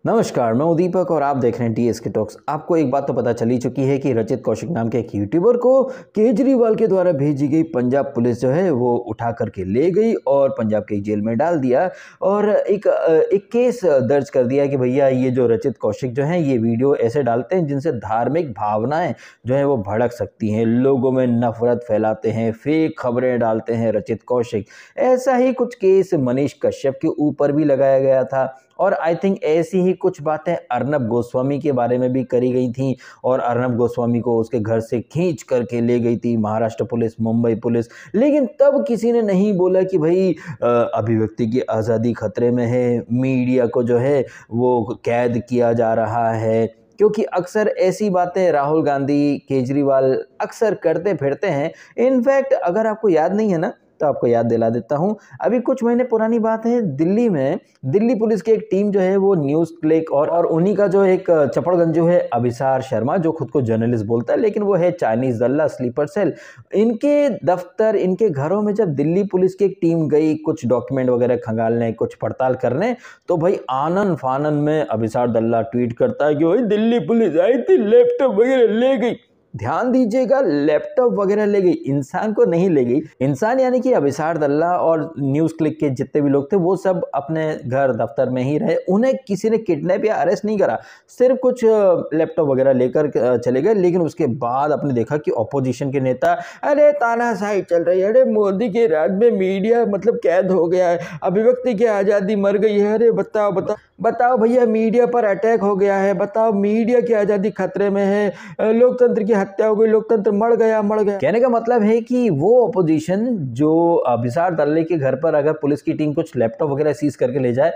नमस्कार, मैं हूं दीपक और आप देख रहे हैं टीएसके टॉक्स। आपको एक बात तो पता चली चुकी है कि रचित कौशिक नाम के एक यूट्यूबर को केजरीवाल के द्वारा भेजी गई पंजाब पुलिस जो है वो उठा करके ले गई और पंजाब के जेल में डाल दिया और एक केस दर्ज कर दिया कि भैया ये जो रचित कौशिक जो है ये वीडियो ऐसे डालते हैं जिनसे धार्मिक भावनाएं जो है वो भड़क सकती हैं, लोगों में नफरत फैलाते हैं, फेक खबरें डालते हैं रचित कौशिक। ऐसा ही कुछ केस मनीष कश्यप के ऊपर भी लगाया गया था और आई थिंक ऐसी ही कुछ बातें अर्नब गोस्वामी के बारे में भी करी गई थी और अर्नब गोस्वामी को उसके घर से खींच करके ले गई थी महाराष्ट्र पुलिस, मुंबई पुलिस। लेकिन तब किसी ने नहीं बोला कि भाई अभिव्यक्ति की आज़ादी खतरे में है, मीडिया को जो है वो कैद किया जा रहा है, क्योंकि अक्सर ऐसी बातें राहुल गांधी, केजरीवाल अक्सर करते फिरते हैं। इनफैक्ट अगर आपको याद नहीं है ना तो आपको याद दिला देता हूं। अभी कुछ महीने पुरानी बात है, दिल्ली में दिल्ली पुलिस की एक टीम जो है वो न्यूज़ क्लिक और उन्हीं का जो एक चपड़गंजू है अभिसार शर्मा, जो खुद को जर्नलिस्ट बोलता है लेकिन वो है चाइनीज दल्ला, स्लीपर सेल। इनके दफ्तर, इनके घरों में जब दिल्ली पुलिस की एक टीम गई कुछ डॉक्यूमेंट वगैरह खंगालने, कुछ पड़ताल करने, तो भाई आनन फानन में अभिसार दल्ला ट्वीट करता है कि भाई दिल्ली पुलिस आई थी, लैपटॉप वगैरह ले गई। ध्यान दीजिएगा, लैपटॉप वगैरह ले गई, इंसान को नहीं ले गई। इंसान यानी कि अभिसार दल्ला और न्यूज़ क्लिक के जितने भी लोग थे वो सब अपने घर दफ्तर में ही रहे, उन्हें किसी ने किडनैप या अरेस्ट नहीं करा, सिर्फ कुछ लैपटॉप वगैरह लेकर चले गए। लेकिन उसके बाद आपने देखा कि ऑपोजिशन के नेता, अरे तानाशाही चल रही है, अरे मोदी के राज में मीडिया मतलब कैद हो गया है, अभिव्यक्ति की आज़ादी मर गई है, अरे बताओ बताओ बताओ भैया, मीडिया पर अटैक हो गया है, बताओ मीडिया की आज़ादी खतरे में है, लोकतंत्र की हत्या हो गई, लोकतंत्र मर गया मर गया। कहने का मतलब है कि वो ऑपोजिशन जो अभिसार दल्ले के घर पर अगर पुलिस की टीम कुछ लैपटॉप वगैरह सीज करके ले जाए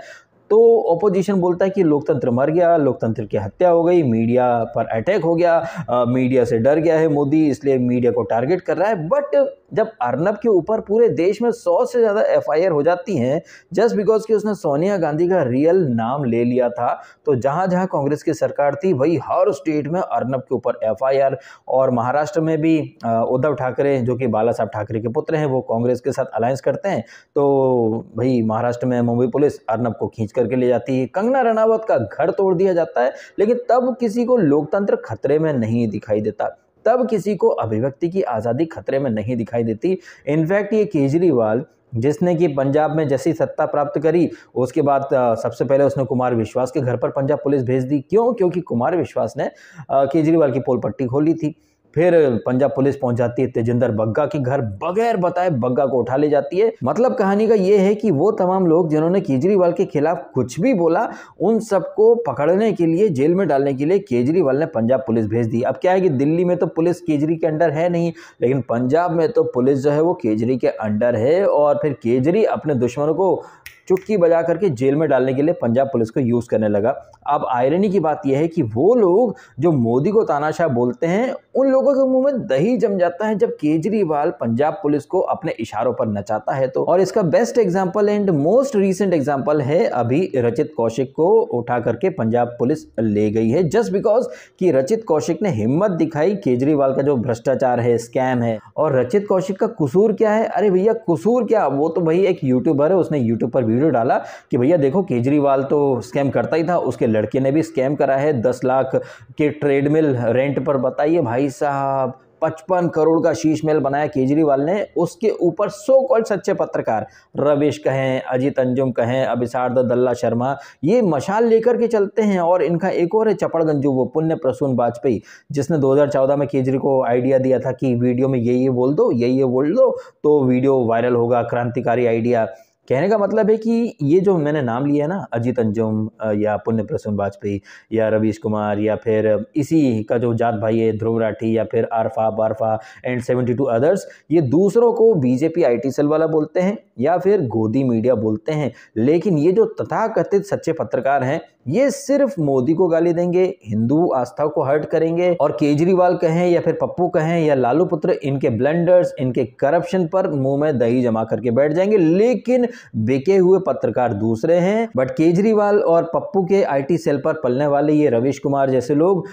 तो ऑपोजिशन बोलता है कि लोकतंत्र मर गया, लोकतंत्र की हत्या हो गई, मीडिया पर अटैक हो गया, मीडिया से डर गया है मोदी इसलिए मीडिया को टारगेट कर रहा है। बट जब अर्नब के ऊपर पूरे देश में 100 से ज़्यादा एफआईआर हो जाती हैं जस्ट बिकॉज कि उसने सोनिया गांधी का रियल नाम ले लिया था, तो जहाँ जहाँ कांग्रेस की सरकार थी भाई हर स्टेट में अर्नब के ऊपर एफआईआर। और महाराष्ट्र में भी उद्धव ठाकरे जो कि बाला साहब ठाकरे के पुत्र हैं वो कांग्रेस के साथ अलायंस करते हैं, तो भाई महाराष्ट्र में मुंबई पुलिस अर्नब को खींच करके ले जाती है, कंगना रनावत का घर तोड़ दिया जाता है। लेकिन तब किसी को लोकतंत्र खतरे में नहीं दिखाई देता, तब किसी को अभिव्यक्ति की आज़ादी खतरे में नहीं दिखाई देती। इनफैक्ट ये केजरीवाल जिसने कि पंजाब में जैसी सत्ता प्राप्त करी उसके बाद सबसे पहले उसने कुमार विश्वास के घर पर पंजाब पुलिस भेज दी। क्यों? क्योंकि कुमार विश्वास ने केजरीवाल की पोल पट्टी खोली थी। फिर पंजाब पुलिस पहुंच जाती है तेजिंदर बग्गा के घर, बगैर बताए बग्गा को उठा ले जाती है। मतलब कहानी का ये है कि वो तमाम लोग जिन्होंने केजरीवाल के खिलाफ कुछ भी बोला उन सबको पकड़ने के लिए, जेल में डालने के लिए केजरीवाल ने पंजाब पुलिस भेज दी। अब क्या है कि दिल्ली में तो पुलिस केजरी के अंडर है नहीं, लेकिन पंजाब में तो पुलिस जो है वो केजरी के अंडर है और फिर केजरी अपने दुश्मनों को चुटकी बजा करके जेल में डालने के लिए पंजाब पुलिस को यूज करने लगा। अब आयरनी की बात यह है कि वो लोग जो मोदी को तानाशाह बोलते हैं उन लोगों के मुंह में दही जम जाता है जब केजरीवाल पंजाब पुलिस को अपने इशारों पर नचाता है तो। और इसका best example and most recent example है अभी रचित कौशिक को उठा करके पंजाब पुलिस ले गई है जस्ट बिकॉज कि रचित कौशिक ने हिम्मत दिखाई केजरीवाल का जो भ्रष्टाचार है, स्कैम है। और रचित कौशिक का कसूर क्या है? अरे भैया कसूर क्या, वो तो भाई एक यूट्यूबर है, उसने यूट्यूब पर वीडियो डाला कि भैया देखो केजरीवाल तो स्कैम करता ही था, उसके लड़के ने भी स्कैम करा है 10 लाख के ट्रेडमिल रेंट पर। बताइए भाई साहब, 55 करोड़ का शीश महल बनाया केजरीवाल ने, उसके ऊपर सो कॉल्ड सच्चे पत्रकार रविश कहें, अजीत अंजुम कहें, अभिसार दल्ला शर्मा, ये मशाल लेकर के चलते हैं। और इनका एक और है चपड़गंजू, वो पुण्य प्रसून वाजपेयी, जिसने 2014 में केजरी को आइडिया दिया था कि वीडियो में ये बोल दो, ये बोल दो तो वीडियो वायरल होगा, क्रांतिकारी आइडिया। कहने का मतलब है कि ये जो मैंने नाम लिया है ना, अजीत अंजुम या पुण्य प्रसून वाजपेयी या रवीश कुमार या फिर इसी का जो जाट भाई है ध्रुव राठी या फिर आरफा बारफा एंड 72 अदर्स, ये दूसरों को बीजेपी आईटी सेल वाला बोलते हैं या फिर गोदी मीडिया बोलते हैं। लेकिन ये जो तथाकथित सच्चे पत्रकार हैं ये सिर्फ मोदी को गाली देंगे, हिंदू आस्था को हर्ट करेंगे और केजरीवाल कहें या फिर पप्पू कहें या लालू पुत्र, इनके ब्लंडर्स, इनके करप्शन पर मुंह में दही जमा करके बैठ जाएंगे। लेकिन बिके हुए पत्रकार दूसरे हैं। बट केजरीवाल और पप्पू के आईटी सेल पर पलने वाले ये रवीश कुमार जैसे लोग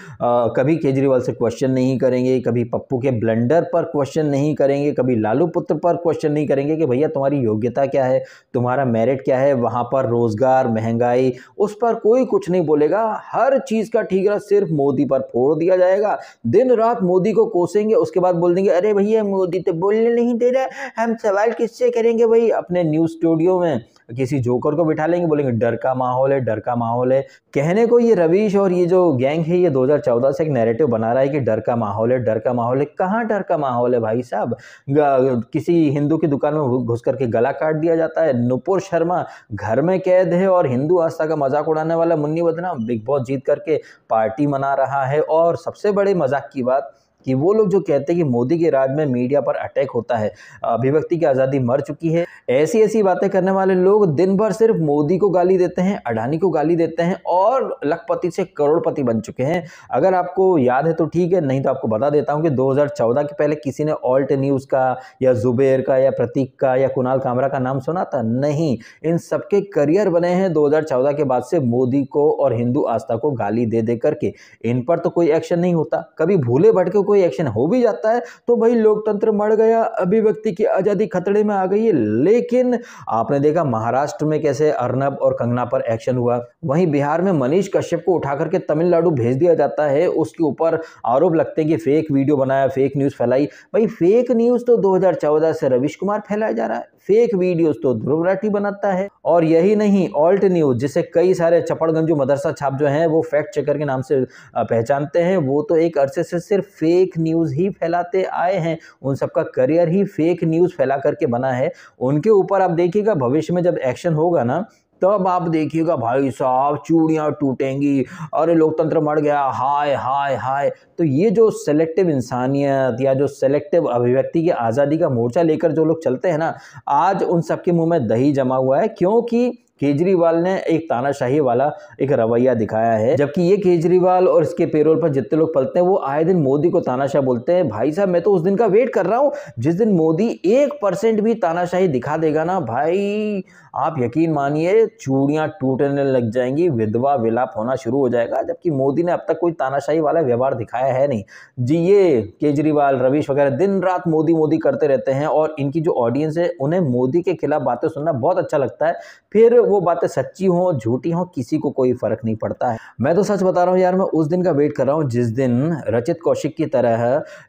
कभी केजरीवाल से क्वेश्चन नहीं करेंगे, कभी पप्पू के ब्लंडर पर क्वेश्चन नहीं करेंगे, कभी लालू पुत्र पर क्वेश्चन नहीं करेंगे कि भैया तुम्हारी योग्यता क्या है, तुम्हारा मेरिट क्या है, वहां पर रोजगार, महंगाई, उस पर कोई कुछ नहीं बोलेगा। हर चीज का ठीकरा सिर्फ मोदी पर फोड़ दिया जाएगा। दिन रात मोदी को कोसेंगे, उसके बाद बोल देंगे अरे भैया मोदी तो बोलने नहीं दे रहा, हम सवाल किससे करेंगे। भाई अपने न्यूज स्टूडियो में किसी जोकर को बिठा लेंगे, बोलेंगे डर का माहौल है, डर का माहौल है। कहने को ये रवीश और ये जो गैंग है ये 2014 से एक नैरेटिव बना रहा है कि डर का माहौल है, डर का माहौल है। कहाँ डर का माहौल है भाई साहब? किसी हिंदू की दुकान में घुस करके गला काट दिया जाता है। नुपुर शर्मा घर में कैद है और हिंदू आस्था का मजाक उड़ाने वाला मुन्नी बदनाम बिग बॉस जीत करके पार्टी मना रहा है। और सबसे बड़े मजाक की बात कि वो लोग जो कहते हैं कि मोदी के राज में मीडिया पर अटैक होता है, अभिव्यक्ति की आज़ादी मर चुकी है, ऐसी ऐसी बातें करने वाले लोग दिन भर सिर्फ मोदी को गाली देते हैं, अडानी को गाली देते हैं और लखपति से करोड़पति बन चुके हैं। अगर आपको याद है तो ठीक है, नहीं तो आपको बता देता हूं कि 2014 के पहले किसी ने ऑल्ट न्यूज़ का या जुबेर का या प्रतीक का या कुणाल कामरा का नाम सुना था? नहीं। इन सबके करियर बने हैं 2014 के बाद से मोदी को और हिंदू आस्था को गाली दे दे करके। इन पर तो कोई एक्शन नहीं होता। कभी भूले भटके कोई एक्शन हो भी जाता है तो भाई लोकतंत्र मर गया, अभिव्यक्ति की आजादी खतरे में आ गई है। लेकिन आपने देखा महाराष्ट्र में कैसे अर्नब और कंगना पर एक्शन हुआ, वहीं बिहार में मनीष कश्यप को उठा करके तमिलनाडु भेज दिया जाता है। उसके ऊपर आरोप लगते हैं कि फेक वीडियो बनाया, फेक न्यूज फैलाई। भाई फेक न्यूज तो 2014 से रवीश कुमार फैलाया जा रहा है, फेक वीडियोस तो ध्रुव राठी बनाता है। और यही नहीं, ऑल्ट न्यूज जिसे कई सारे चपड़गंजू मदरसा छाप जो हैं वो फैक्ट चेकर के नाम से पहचानते हैं, वो तो एक अरसे से सिर्फ फेक न्यूज ही फैलाते आए हैं। उन सबका करियर ही फेक न्यूज फैला करके बना है। उनके ऊपर आप देखिएगा भविष्य में जब एक्शन होगा ना, तब आप देखिएगा भाई साहब चूड़ियां टूटेंगी, अरे लोकतंत्र मर गया, हाय हाय हाय। तो ये जो सेलेक्टिव इंसानियत या जो सेलेक्टिव अभिव्यक्ति की आज़ादी का मोर्चा लेकर जो लोग चलते हैं ना, आज उन सबके मुंह में दही जमा हुआ है, क्योंकि केजरीवाल ने एक तानाशाही वाला एक रवैया दिखाया है। जबकि ये केजरीवाल और इसके पेरोल पर जितने लोग पलते हैं वो आए दिन मोदी को तानाशाह बोलते हैं। भाई साहब मैं तो उस दिन का वेट कर रहा हूं जिस दिन मोदी 1% भी तानाशाही दिखा देगा ना, भाई आप यकीन मानिए चूड़ियां टूटने लग जाएंगी, विधवा विलाप होना शुरू हो जाएगा। जबकि मोदी ने अब तक कोई तानाशाही वाला व्यवहार दिखाया है नहीं जी। ये केजरीवाल, रवीश वगैरह दिन रात मोदी मोदी करते रहते हैं और इनकी जो ऑडियंस है उन्हें मोदी के खिलाफ बातें सुनना बहुत अच्छा लगता है। फिर वो बातें सच्ची हो झूठी हो किसी को कोई फर्क नहीं पड़ता है। मैं तो सच बता रहा हूँ यार, मैं उस दिन का वेट कर रहा हूँ जिस दिन रचित कौशिक की तरह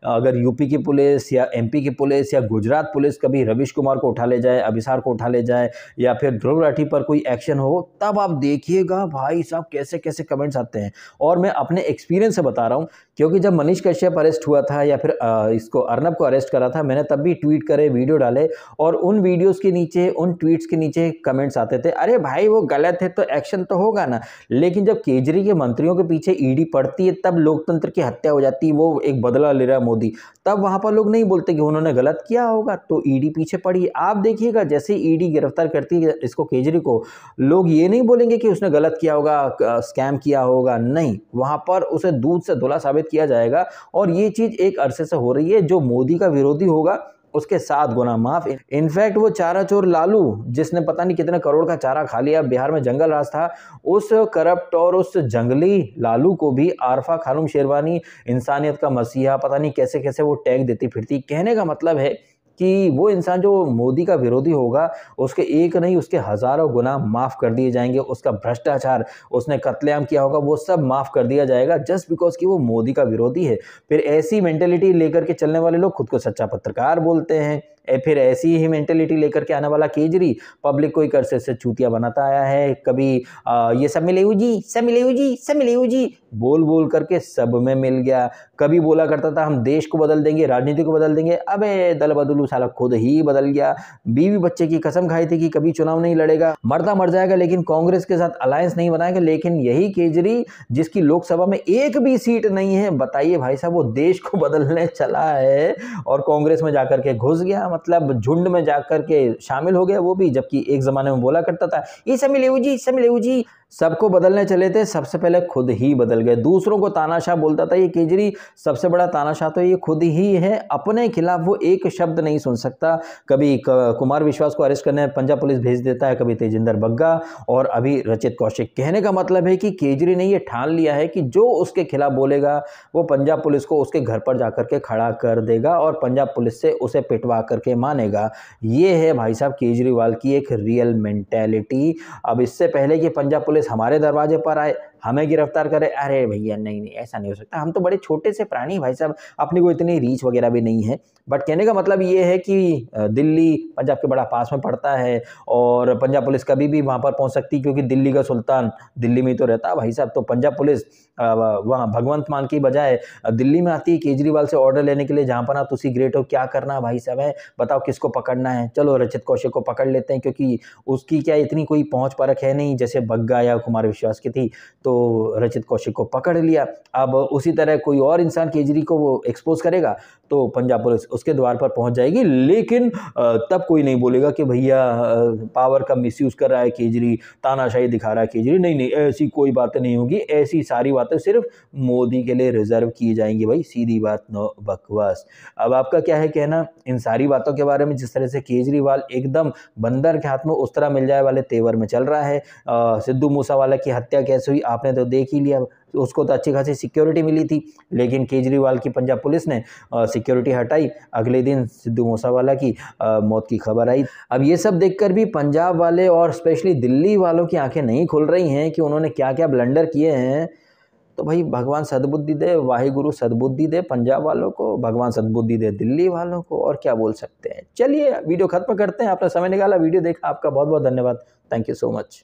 अगर यूपी की पुलिस या एमपी की पुलिस या गुजरात पुलिस कभी रवीश कुमार को उठा ले जाए, अभिसार को उठा ले जाए या फिर ध्रुव राठी पर कोई एक्शन हो, तब आप देखिएगा भाई साहब कैसे कैसे कमेंट्स आते हैं। और मैं अपने एक्सपीरियंस से बता रहा हूँ, क्योंकि जब मनीष कश्यप अरेस्ट हुआ था या फिर इसको अर्नब को अरेस्ट करा था, मैंने तब भी ट्वीट करे, वीडियो डाले और उन वीडियोस के नीचे, उन ट्वीट्स के नीचे कमेंट्स आते थे, अरे भाई वो गलत है तो एक्शन तो होगा ना। लेकिन जब केजरी के मंत्रियों के पीछे ईडी पड़ती है तब लोकतंत्र की हत्या हो जाती है, वो एक बदला ले रहा है मोदी, तब वहां पर लोग नहीं बोलते कि उन्होंने गलत किया होगा तो ईडी पीछे पड़ी। आप देखिएगा जैसे ईडी गिरफ्तार करती है इसको केजरी को, लोग ये नहीं बोलेंगे कि उसने गलत किया होगा, स्कैम किया होगा, नहीं, वहां पर उसे दूध से धुला साबित किया जाएगा। और ये चीज एक अरसे से हो रही है, जो मोदी का विरोधी होगा उसके 7 गुना माफ। इनफैक्ट वो चारा चोर लालू जिसने पता नहीं कितने करोड़ का चारा खा लिया, बिहार में जंगल राज था, उस करप्ट और उस जंगली लालू को भी आरफा खानम शेरवानी इंसानियत का मसीहा पता नहीं कैसे कैसे वो टैग देती फिरती। कहने का मतलब है कि वो इंसान जो मोदी का विरोधी होगा उसके एक नहीं उसके हजारों गुना माफ कर दिए जाएंगे। उसका भ्रष्टाचार, उसने कत्लेआम किया होगा, वो सब माफ कर दिया जाएगा जस्ट बिकॉज कि वो मोदी का विरोधी है। फिर ऐसी मेंटेलिटी लेकर के चलने वाले लोग खुद को सच्चा पत्रकार बोलते हैं। फिर ऐसी ही मेंटेलिटी लेकर के आने वाला केजरी पब्लिक को एक अरसे से चूतिया बनाता आया है। कभी ये सब मिलेऊ जी, सब मिलेऊ जी, सब मिलेऊ जी बोल बोल करके सब में मिल गया। कभी बोला करता था हम देश को बदल देंगे, राजनीति को बदल देंगे, अबे दल बदलू साला खुद ही बदल गया। बीवी बच्चे की कसम खाई थी कि कभी चुनाव नहीं लड़ेगा, मरता मर जाएगा लेकिन कांग्रेस के साथ अलायंस नहीं बनाएगा। लेकिन यही केजरी जिसकी लोकसभा में एक भी सीट नहीं है, बताइए भाई साहब, वो देश को बदलने चला है और कांग्रेस में जाकर के घुस गया, मतलब झुंड में जाकर के शामिल हो गया वो भी। जबकि एक जमाने में बोला करता था ये सब मिलेऊ जी, सब मिलेऊ जी, सबको बदलने चले थे, सबसे पहले खुद ही बदल गए। दूसरों को तानाशाह बोलता था ये केजरी, सबसे बड़ा तानाशाह तो ये खुद ही है। अपने खिलाफ वो एक शब्द नहीं सुन सकता। कभी कुमार विश्वास को अरेस्ट करने पंजाब पुलिस भेज देता है, कभी तेजिंदर बग्गा और अभी रचित कौशिक। कहने का मतलब है कि केजरी ने ये ठान लिया है कि जो उसके खिलाफ बोलेगा वो पंजाब पुलिस को उसके घर पर जाकर के खड़ा कर देगा और पंजाब पुलिस से उसे पिटवा करके मानेगा। ये है भाई साहब केजरीवाल की एक रियल मेंटेलिटी। अब इससे पहले कि पंजाब पुलिस हमारे दरवाजे पर आए, हमें गिरफ्तार करे, अरे भैया नहीं नहीं ऐसा नहीं हो सकता। हम तो बड़े छोटे से प्राणी भाई साहब, अपनी को इतनी रीच वगैरह भी नहीं है। बट कहने का मतलब ये है कि दिल्ली पंजाब के बड़ा पास में पड़ता है और पंजाब पुलिस कभी भी वहाँ पर पहुँच सकती, क्योंकि दिल्ली का सुल्तान दिल्ली में ही तो रहता है भाई साहब। तो पंजाब पुलिस वहाँ भगवंत मान की बजाय दिल्ली में आती है केजरीवाल से ऑर्डर लेने के लिए, जहाँ पर आप तुसी ग्रेट हो, क्या करना भाई साहब है, बताओ किसको पकड़ना है। चलो रचित कौशिक को पकड़ लेते हैं, क्योंकि उसकी क्या इतनी कोई पहुँच परख है नहीं जैसे बग्गा या कुमार विश्वास की थी। तो रचित कौशिक को पकड़ लिया। अब उसी तरह कोई और इंसान केजरी को वो एक्सपोज करेगा तो पंजाब पुलिस उसके द्वार पर पहुंच जाएगी। लेकिन तब कोई नहीं बोलेगा कि भैया पावर का मिसयूज कर रहा है केजरी, तानाशाही दिखा रहा है केजरी। नहीं नहीं, ऐसी कोई बातें नहीं होगी। ऐसी सारी बातें सिर्फ मोदी के लिए रिजर्व की जाएंगी भाई, सीधी बात, नो बकवास। अब आपका क्या है कहना इन सारी बातों के बारे में, जिस तरह से केजरीवाल एकदम बंदर के हाथ में उस तरह मिल जाए वाले तेवर में चल रहा है। सिद्धू मूसावाला की हत्या कैसे हुई आपने तो देख ही लिया, उसको तो अच्छी खासी सिक्योरिटी मिली थी, लेकिन केजरीवाल की पंजाब पुलिस ने सिक्योरिटी हटाई। अगले दिन सिद्धू मूसावाला की मौत की खबर आई। अब ये सब देखकर भी पंजाब वाले और स्पेशली दिल्ली वालों की आंखें नहीं खुल रही हैं कि उन्होंने क्या क्या ब्लंडर किए हैं। तो भाई भगवान सद्बुद्धि दे, वाहिगुरु सद्बुद्धि दे पंजाब वालों को, भगवान सद्बुद्धि दे दिल्ली वालों को, और क्या बोल सकते हैं। चलिए वीडियो खत्म करते हैं। आपने समय निकाला, वीडियो देखा, आपका बहुत बहुत धन्यवाद। Thank you so much.